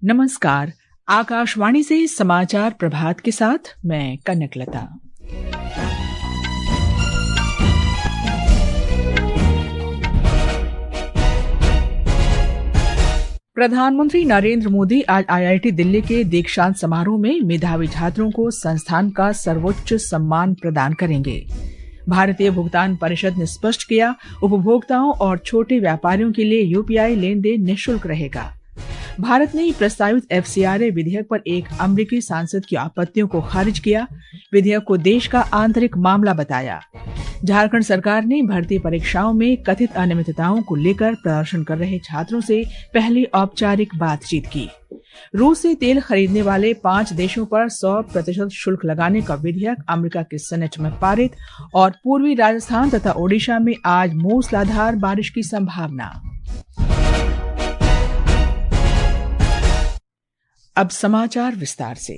नमस्कार। आकाशवाणी से समाचार प्रभात के साथ मैं कनकलता। प्रधानमंत्री नरेंद्र मोदी आज आईआईटी दिल्ली के दीक्षांत समारोह में मेधावी छात्रों को संस्थान का सर्वोच्च सम्मान प्रदान करेंगे। भारतीय भुगतान परिषद ने स्पष्ट किया, उपभोक्ताओं और छोटे व्यापारियों के लिए यूपीआई लेन देन निःशुल्क रहेगा। भारत ने प्रस्तावित एफसीआरए विधेयक पर एक अमेरिकी सांसद की आपत्तियों को खारिज किया। विधेयक को देश का आंतरिक मामला बताया। झारखंड सरकार ने भर्ती परीक्षाओं में कथित अनियमितताओं को लेकर प्रदर्शन कर रहे छात्रों से पहली औपचारिक बातचीत की। रूस से तेल खरीदने वाले 5 देशों पर 100% शुल्क लगाने का विधेयक अमेरिका के सेनेट में पारित और पूर्वी राजस्थान तथा ओडिशा में आज मूसलाधार बारिश की संभावना। अब समाचार विस्तार से।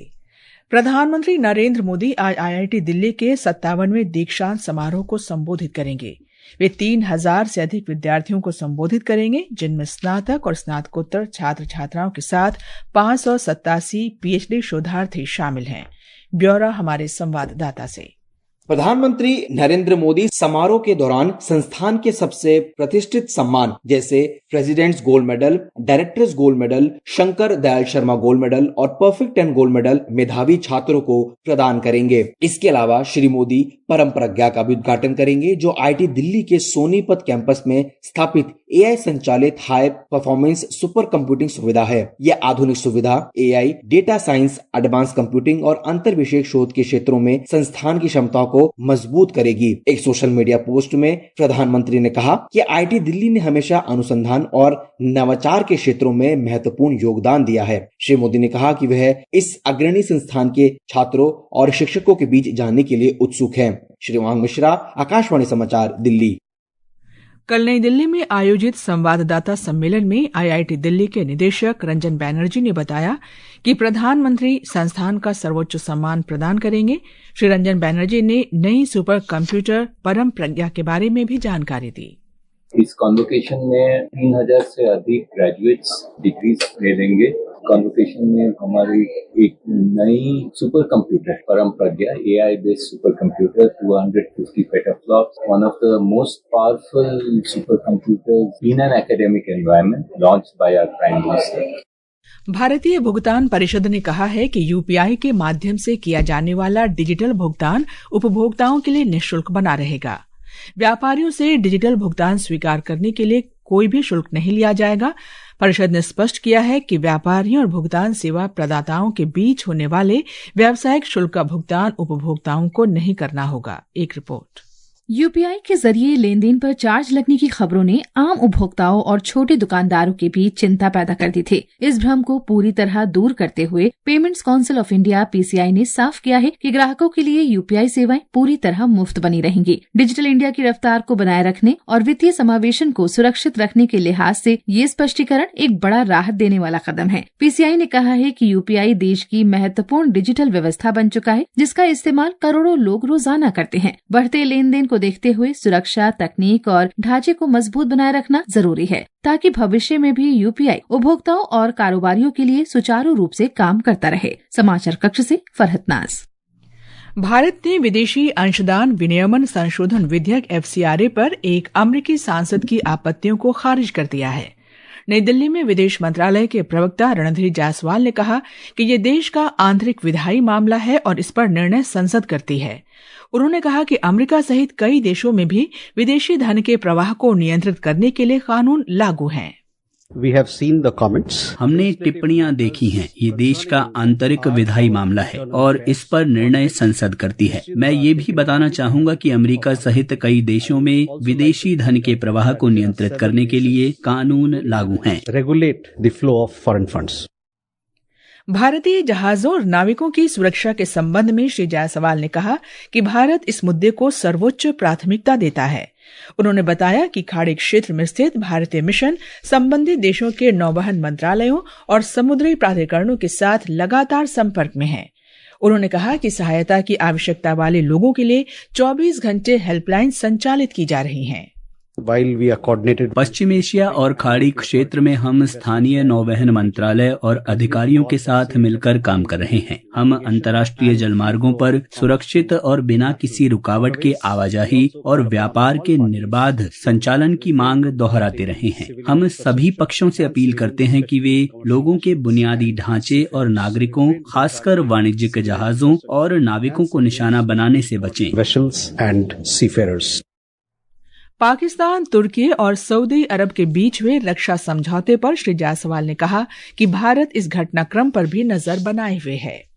प्रधानमंत्री नरेंद्र मोदी आज आईआईटी दिल्ली के 57वें दीक्षांत समारोह को संबोधित करेंगे। वे 3000 से अधिक विद्यार्थियों को संबोधित करेंगे, जिनमें स्नातक और स्नातकोत्तर छात्र छात्राओं के साथ 587 पीएचडी शोधार्थी शामिल हैं। ब्यौरा हमारे संवाददाता से। प्रधानमंत्री नरेंद्र मोदी समारोह के दौरान संस्थान के सबसे प्रतिष्ठित सम्मान जैसे president's gold medal, director's gold medal, Shankar Dayal Sharma gold medal और परफेक्ट 10 गोल्ड मेडल मेधावी छात्रों को प्रदान करेंगे। इसके अलावा श्री मोदी परम प्रज्ञा का भी उद्घाटन करेंगे, जो आईआईटी दिल्ली के सोनीपत कैंपस में स्थापित एआई संचालित हाई परफॉर्मेंस सुपर कंप्यूटिंग सुविधा है। यह आधुनिक सुविधा AI, data science, advance computing और अंतर विषयक शोध के क्षेत्रों में संस्थान की क्षमताओं को मजबूत करेगी। एक सोशल मीडिया पोस्ट में प्रधानमंत्री ने कहा कि आईआईटी दिल्ली ने हमेशा अनुसंधान और नवाचार के क्षेत्रों में महत्वपूर्ण योगदान दिया है। श्री मोदी ने कहा कि वह इस अग्रणी संस्थान के छात्रों और शिक्षकों के बीच जानने के लिए उत्सुक हैं। श्री वांग मिश्रा, आकाशवाणी समाचार, दिल्ली। कल नई दिल्ली में आयोजित संवाददाता सम्मेलन में आईआईटी दिल्ली के निदेशक रंजन बैनर्जी ने बताया कि प्रधानमंत्री संस्थान का सर्वोच्च सम्मान प्रदान करेंगे। श्री रंजन बैनर्जी ने नई सुपर कंप्यूटर परम प्रज्ञा के बारे में भी जानकारी दी। इस कॉन्वोकेशन में 3000 से अधिक ग्रेजुएट्स डिग्रीज ले लेंगे। कॉन्वोकेशन में हमारी एक नई super computer Param Pragya AI based super computer 250 petaflops, one of the most powerful super computers in an academic environment launched by our prime minister. भारतीय भुगतान परिषद ने कहा है कि यूपीआई के माध्यम से किया जाने वाला डिजिटल भुगतान उपभोक्ताओं के लिए निःशुल्क बना रहेगा। व्यापारियों से डिजिटल भुगतान स्वीकार करने के लिए कोई भी शुल्क नहीं लिया जाएगा। परिषद ने स्पष्ट किया है कि व्यापारियों और भुगतान सेवा प्रदाताओं के बीच होने वाले व्यावसायिक शुल्क का भुगतान उपभोक्ताओं को नहीं करना होगा। एक रिपोर्ट। यूपीआई के जरिए लेन देन पर चार्ज लगने की खबरों ने आम उपभोक्ताओं और छोटे दुकानदारों के बीच चिंता पैदा कर दी थी। इस भ्रम को पूरी तरह दूर करते हुए payments council of India PCI ने साफ किया है कि ग्राहकों के लिए यूपीआई सेवाएं पूरी तरह मुफ्त बनी रहेंगी। डिजिटल इंडिया की रफ्तार को बनाए रखने और वित्तीय समावेशन को सुरक्षित रखने के लिहाज से ये स्पष्टीकरण एक बड़ा राहत देने वाला कदम है। पीसीआई ने कहा है कि यूपीआई देश की महत्वपूर्ण डिजिटल व्यवस्था बन चुका है, जिसका इस्तेमाल करोड़ों लोग रोजाना करते हैं। बढ़ते लेन देन को देखते हुए सुरक्षा, तकनीक और ढांचे को मजबूत बनाए रखना जरूरी है, ताकि भविष्य में भी यूपीआई उपभोक्ताओं और कारोबारियों के लिए सुचारू रूप से काम करता रहे। समाचार कक्ष से फरहत नाज। भारत ने विदेशी अंशदान विनियमन संशोधन विधेयक एफसीआरए पर एक अमेरिकी सांसद की आपत्तियों को खारिज कर दिया है। नई दिल्ली में विदेश मंत्रालय के प्रवक्ता रणधीर जायसवाल ने कहा कि ये देश का आंतरिक विधायी मामला है और इस पर निर्णय संसद करती है। उन्होंने कहा कि अमेरिका सहित कई देशों में भी विदेशी धन के प्रवाह को नियंत्रित करने के लिए कानून लागू हैं। We have seen the comments. हमने टिप्पणियां देखी हैं। ये देश का आंतरिक विधायी मामला है और इस पर निर्णय संसद करती है। मैं ये भी बताना चाहूंगा कि अमेरिका सहित कई देशों में विदेशी धन के प्रवाह को नियंत्रित करने के लिए कानून लागू हैं। Regulate the flow of foreign funds. भारतीय जहाजों और नाविकों की सुरक्षा के संबंध में श्री जायसवाल ने कहा कि भारत इस मुद्दे को सर्वोच्च प्राथमिकता देता है। उन्होंने बताया कि खाड़ी क्षेत्र में स्थित भारतीय मिशन संबंधित देशों के नौवहन मंत्रालयों और समुद्री प्राधिकरणों के साथ लगातार संपर्क में है। उन्होंने कहा कि सहायता की आवश्यकता वाले लोगों के लिए 24 घंटे हेल्पलाइन संचालित की जा रही हैं। While we are coordinated, Paschim Asia और खाड़ी क्षेत्र में हम स्थानीय नौवहन मंत्रालय और अधिकारियों के साथ मिलकर काम कर रहे हैं। हम अंतर्राष्ट्रीय जलमार्गों पर सुरक्षित और बिना किसी रुकावट के आवाजाही और व्यापार के निर्बाध संचालन की मांग दोहराते रहे हैं। हम सभी पक्षों से अपील करते हैं कि वे लोगों के बुनियादी ढांचे और नागरिकों, खासकर वाणिज्यिक जहाजों और नाविकों को निशाना बनाने से बचें। vessels and seafarers. पाकिस्तान, तुर्की और सऊदी अरब के बीच हुए रक्षा समझौते पर श्री जायसवाल ने कहा कि भारत इस घटनाक्रम पर भी नजर बनाए हुए है।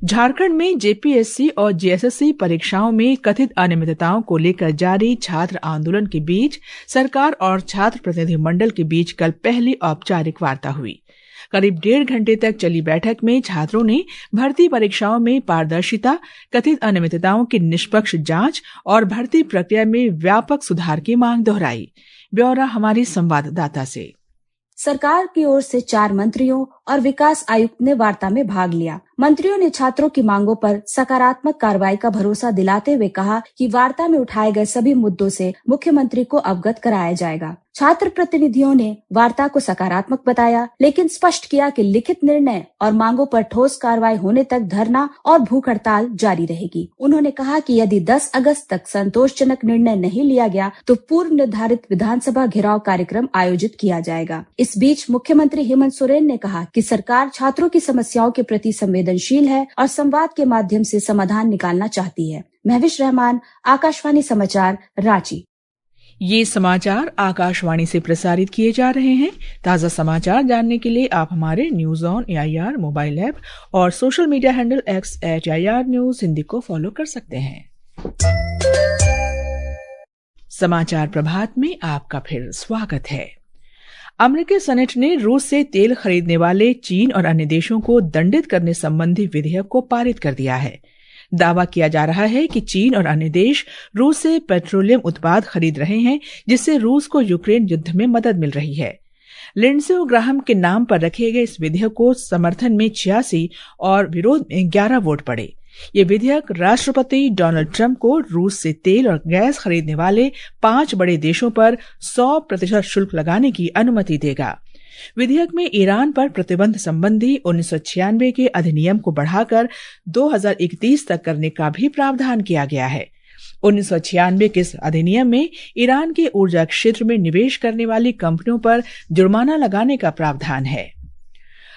झारखंड में जेपीएससी और जेएसएससी परीक्षाओं में कथित अनियमितताओं को लेकर जारी छात्र आंदोलन के बीच सरकार और छात्र प्रतिनिधि मंडल के बीच कल पहली औपचारिक वार्ता हुई। करीब 1.5 घंटे तक चली बैठक में छात्रों ने भर्ती परीक्षाओं में पारदर्शिता, कथित अनियमितताओं की निष्पक्ष जांच और भर्ती प्रक्रिया में व्यापक सुधार की मांग दोहराई। ब्यौरा हमारी संवाददाता से। सरकार की ओर से 4 मंत्रियों और विकास आयुक्त ने वार्ता में भाग लिया। मंत्रियों ने छात्रों की मांगों पर सकारात्मक कार्रवाई का भरोसा दिलाते हुए कहा कि वार्ता में उठाए गए सभी मुद्दों से मुख्यमंत्री को अवगत कराया जाएगा। छात्र प्रतिनिधियों ने वार्ता को सकारात्मक बताया, लेकिन स्पष्ट किया कि लिखित निर्णय और मांगों पर ठोस कार्रवाई होने तक धरना और भूख हड़ताल जारी रहेगी। उन्होंने कहा कि यदि 10 अगस्त तक संतोषजनक निर्णय नहीं लिया गया तो पूर्व निर्धारित विधानसभा घेराव कार्यक्रम आयोजित किया जाएगा। इस बीच मुख्यमंत्री हेमंत सोरेन ने कहा कि सरकार छात्रों की समस्याओं के प्रति संवेदनशील है और संवाद के माध्यम से समाधान निकालना चाहती है। महविश रहमान, आकाशवाणी समाचार, रांची। ये समाचार आकाशवाणी से प्रसारित किए जा रहे हैं। ताज़ा समाचार जानने के लिए आप हमारे news on AIR mobile app और social media handle @AIR News Hindi को फॉलो कर सकते हैं। समाचार प्रभात में आपका फिर स्वागत है। अमेरिकी सेनेट ने रूस से तेल खरीदने वाले चीन और अन्य देशों को दंडित करने संबंधी विधेयक को पारित कर दिया है। दावा किया जा रहा है कि चीन और अन्य देश रूस से पेट्रोलियम उत्पाद खरीद रहे हैं, जिससे रूस को यूक्रेन युद्ध में मदद मिल रही है। लिंडसे ग्राहम के नाम पर रखे गए इस विधेयक को समर्थन में 86 और विरोध में 11 वोट पड़े। ये विधेयक राष्ट्रपति डोनाल्ड ट्रंप को रूस से तेल और गैस खरीदने वाले 5 बड़े देशों पर 100% शुल्क लगाने की अनुमति देगा। विधेयक में ईरान पर प्रतिबंध संबंधी 1996 के अधिनियम को बढ़ाकर 2031 तक करने का भी प्रावधान किया गया है। 1996 के इस अधिनियम में ईरान के ऊर्जा क्षेत्र में निवेश करने वाली कंपनियों पर जुर्माना लगाने का प्रावधान है।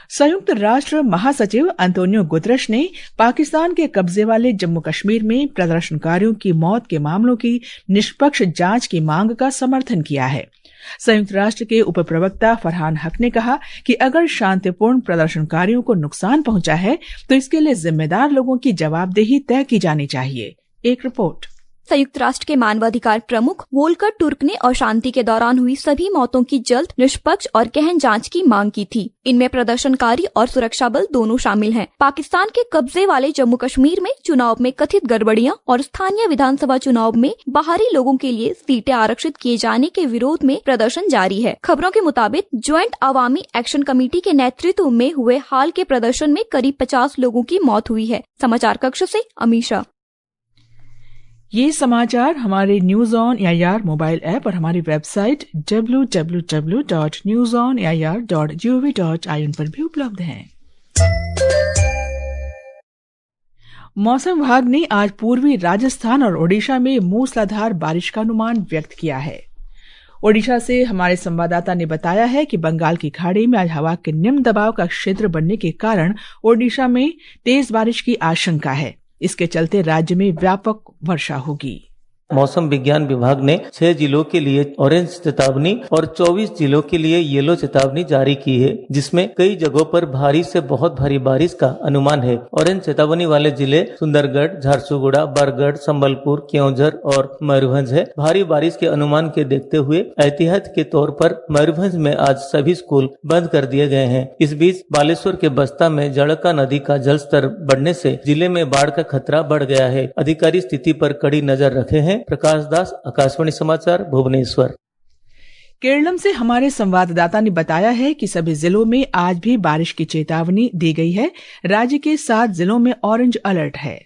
संयुक्त राष्ट्र महासचिव अंतोनियो गुतरश ने पाकिस्तान के कब्जे वाले जम्मू कश्मीर में प्रदर्शनकारियों की मौत के मामलों की निष्पक्ष जांच की मांग का समर्थन किया है। संयुक्त राष्ट्र के उप प्रवक्ता फरहान हक ने कहा कि अगर शांतिपूर्ण प्रदर्शनकारियों को नुकसान पहुंचा है तो इसके लिए जिम्मेदार लोगों की जवाबदेही तय की जानी चाहिए। एक रिपोर्ट। संयुक्त राष्ट्र के मानवाधिकार प्रमुख वोल्कर टुर्क ने अशांति के दौरान हुई सभी मौतों की जल्द, निष्पक्ष और गहन जांच की मांग की थी। इनमें प्रदर्शनकारी और सुरक्षा बल दोनों शामिल हैं। पाकिस्तान के कब्जे वाले जम्मू कश्मीर में चुनाव में कथित गड़बड़ियां और स्थानीय विधानसभा चुनाव में बाहरी लोगों के लिए सीटें आरक्षित किए जाने के विरोध में प्रदर्शन जारी है। खबरों के मुताबिक ज्वाइंट अवामी एक्शन कमेटी के नेतृत्व में हुए हाल के प्रदर्शन में करीब 50 लोगों की मौत हुई है। समाचार कक्ष से अमीशा। ये समाचार हमारे news on AIR mobile app और हमारी वेबसाइट www.newsonair.gov.in पर भी उपलब्ध हैं। मौसम विभाग ने आज पूर्वी राजस्थान और ओडिशा में मूसलाधार बारिश का अनुमान व्यक्त किया है। ओडिशा से हमारे संवाददाता ने बताया है कि बंगाल की खाड़ी में आज हवा के निम्न दबाव का क्षेत्र बनने के कारण ओडिशा में तेज बारिश की आशंका है। इसके चलते राज्य में व्यापक वर्षा होगी। मौसम विज्ञान विभाग ने 6 जिलों के लिए ऑरेंज चेतावनी और 24 जिलों के लिए येलो चेतावनी जारी की है, जिसमें कई जगहों पर भारी से बहुत भारी बारिश का अनुमान है। ऑरेंज चेतावनी वाले जिले सुंदरगढ़, झारसुगुड़ा, बरगढ़, संबलपुर, केओंझर और मयूरभंज है। भारी बारिश के अनुमान के देखते हुए एहतियात के तौर पर मयूरभंज में आज सभी स्कूल बंद कर दिए गए हैं। इस बीच बालेश्वर के बस्ता में जड़का नदी का जलस्तर बढ़ने से जिले में बाढ़ का खतरा बढ़ गया है। अधिकारी स्थिति पर कड़ी नजर रखे हैं। प्रकाश दास, आकाशवाणी समाचार, भुवनेश्वर। केरलम से हमारे संवाददाता ने बताया है कि सभी जिलों में आज भी बारिश की चेतावनी दी गई है। राज्य के 7 जिलों में ऑरेंज अलर्ट है।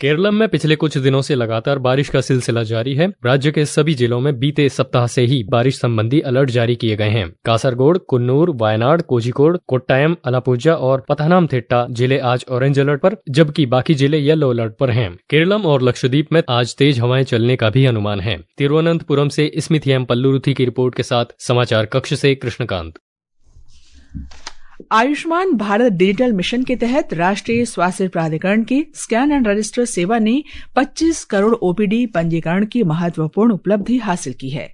केरलम में पिछले कुछ दिनों से लगातार बारिश का सिलसिला जारी है। राज्य के सभी जिलों में बीते सप्ताह से ही बारिश संबंधी अलर्ट जारी किए गए हैं। कासरगोड, कुन्नूर, वायनाड, कोझिकोड, कोट्टायम, अलापुझा और पथानमथिट्टा जिले आज ऑरेंज अलर्ट पर, जबकि बाकी जिले येलो अलर्ट पर हैं। केरलम और लक्षद्वीप में आज तेज हवाएं चलने का भी अनुमान है। तिरुवनंतपुरम से स्मिथियम पल्लुरुथी की रिपोर्ट के साथ समाचार कक्ष से कृष्णकांत। आयुष्मान भारत डिजिटल मिशन के तहत राष्ट्रीय स्वास्थ्य प्राधिकरण की स्कैन एंड रजिस्टर सेवा ने 25 करोड़ ओपीडी पंजीकरण की महत्वपूर्ण उपलब्धि हासिल की है।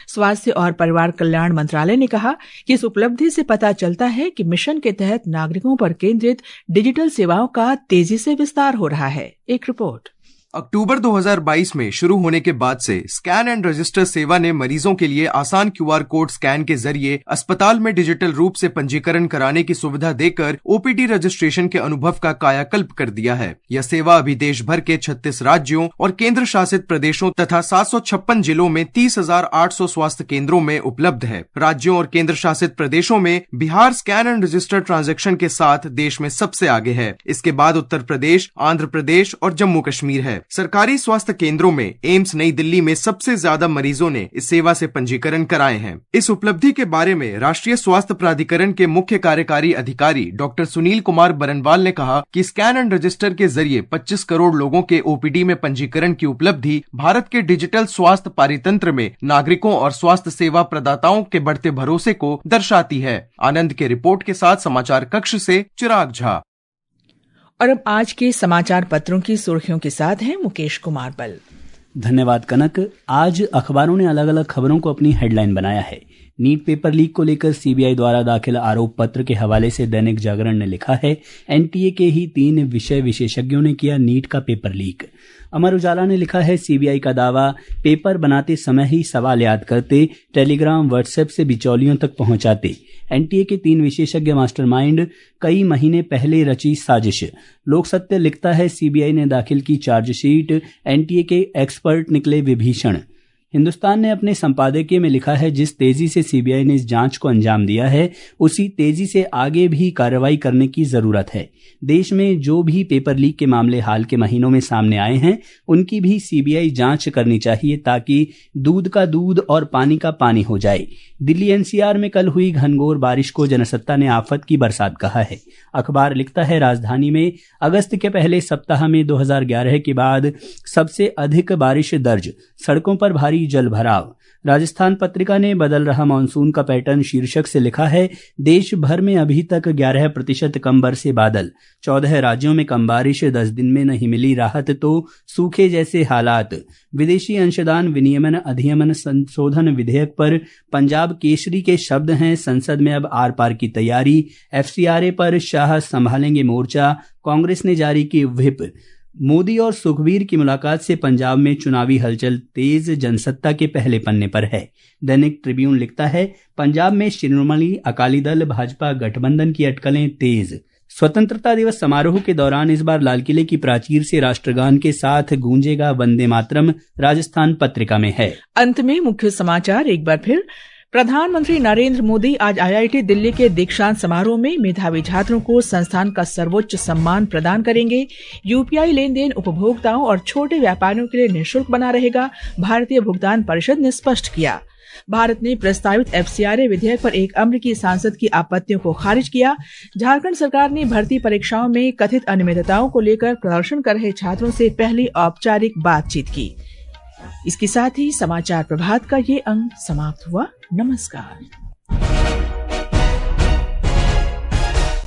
स्वास्थ्य और परिवार कल्याण मंत्रालय ने कहा कि इस उपलब्धि से पता चलता है कि मिशन के तहत नागरिकों पर केंद्रित डिजिटल सेवाओं का तेजी से विस्तार हो रहा है। एक रिपोर्ट। अक्टूबर 2022 में शुरू होने के बाद से स्कैन एंड रजिस्टर सेवा ने मरीजों के लिए आसान क्यूआर कोड स्कैन के जरिए अस्पताल में डिजिटल रूप से पंजीकरण कराने की सुविधा देकर ओपीडी रजिस्ट्रेशन के अनुभव का कायाकल्प कर दिया है। यह सेवा अभी देश भर के 36 राज्यों और केंद्र शासित प्रदेशों तथा 756 जिलों में 30,800 स्वास्थ्य केंद्रों में उपलब्ध है। राज्यों और केंद्र शासित प्रदेशों में Bihar scan and register transaction के साथ देश में सबसे आगे है। इसके बाद उत्तर प्रदेश, आंध्र प्रदेश और जम्मू कश्मीर है। सरकारी स्वास्थ्य केंद्रों में एम्स नई दिल्ली में सबसे ज्यादा मरीजों ने इस सेवा से पंजीकरण कराए हैं। इस उपलब्धि के बारे में राष्ट्रीय स्वास्थ्य प्राधिकरण के मुख्य कार्यकारी अधिकारी डॉक्टर सुनील कुमार बरनवाल ने कहा कि स्कैन एंड रजिस्टर के जरिए 25 करोड़ लोगों के ओपीडी में पंजीकरण की उपलब्धि भारत के डिजिटल स्वास्थ्य पारितंत्र में नागरिकों और स्वास्थ्य सेवा प्रदाताओं के बढ़ते भरोसे को दर्शाती है। आनंद के रिपोर्ट के साथ समाचार कक्ष से चिराग झा। और अब आज के समाचार पत्रों की सुर्खियों के साथ हैं मुकेश कुमार बल। धन्यवाद कनक। आज अखबारों ने अलग अलग खबरों को अपनी हेडलाइन बनाया है। नीट पेपर लीक को लेकर सीबीआई द्वारा दाखिल आरोप पत्र के हवाले से दैनिक जागरण ने लिखा है, एनटीए के ही 3 विषय विशेषज्ञों ने किया नीट का पेपर लीक। अमर उजाला ने लिखा है, सीबीआई का दावा, पेपर बनाते समय ही सवाल याद करते, टेलीग्राम व्हाट्सएप से बिचौलियों तक पहुंचाते। एनटीए के 3 विशेषज्ञ मास्टरमाइंड, कई महीने पहले रची साजिश। लोक सत्य लिखता है, सीबीआई ने दाखिल की चार्जशीट, एनटीए के एक्सपर्ट निकले विभीषण। हिंदुस्तान ने अपने संपादकीय में लिखा है, जिस तेजी से सीबीआई ने इस जांच को अंजाम दिया है, उसी तेजी से आगे भी कार्रवाई करने की जरूरत है। देश में जो भी पेपर लीक के मामले हाल के महीनों में सामने आए हैं, उनकी भी सीबीआई जांच करनी चाहिए, ताकि दूध का दूध और पानी का पानी हो जाए। दिल्ली एनसीआर में कल हुई घनघोर बारिश को जनसत्ता ने आफत की बरसात कहा है। अखबार लिखता है, राजधानी में अगस्त के पहले सप्ताह में 2011 के बाद सबसे अधिक बारिश दर्ज, सड़कों पर भारी जल भराव। राजस्थान पत्रिका ने बदल रहा मानसून का पैटर्न शीर्षक से लिखा है, देश भर में अभी तक 11% कम बरसे बादल, 14 राज्यों में कम बारिश, 10 दिन में नहीं मिली राहत तो सूखे जैसे हालात। विदेशी अंशदान विनियमन अधिनियम संशोधन विधेयक पर पंजाब केसरी के शब्द हैं, संसद में अब आर पार की तैयारी। एफसीआरए पर शाह संभालेंगे मोर्चा, कांग्रेस ने जारी की व्हिप। मोदी और सुखबीर की मुलाकात से पंजाब में चुनावी हलचल तेज, जनसत्ता के पहले पन्ने पर है। दैनिक ट्रिब्यून लिखता है, पंजाब में शिरोमणि अकाली दल भाजपा गठबंधन की अटकलें तेज। स्वतंत्रता दिवस समारोह के दौरान इस बार लाल किले की प्राचीर से राष्ट्रगान के साथ गूंजेगा वंदे मातरम, राजस्थान पत्रिका में है। अंत में मुख्य समाचार एक बार फिर। प्रधानमंत्री नरेंद्र मोदी आज आईआईटी दिल्ली के दीक्षांत समारोह में मेधावी छात्रों को संस्थान का सर्वोच्च सम्मान प्रदान करेंगे। यूपीआई लेन देन उपभोक्ताओं और छोटे व्यापारियों के लिए निःशुल्क बना रहेगा, भारतीय भुगतान परिषद ने स्पष्ट किया। भारत ने प्रस्तावित एफसीआरए विधेयक पर एक अमेरिकी सांसद की आपत्तियों को खारिज किया। झारखंड सरकार ने भर्ती परीक्षाओं में कथित अनियमितताओं को लेकर प्रदर्शन कर रहे छात्रों से पहली औपचारिक बातचीत की। इसके साथ ही समाचार प्रभात का ये अंक समाप्त हुआ। नमस्कार।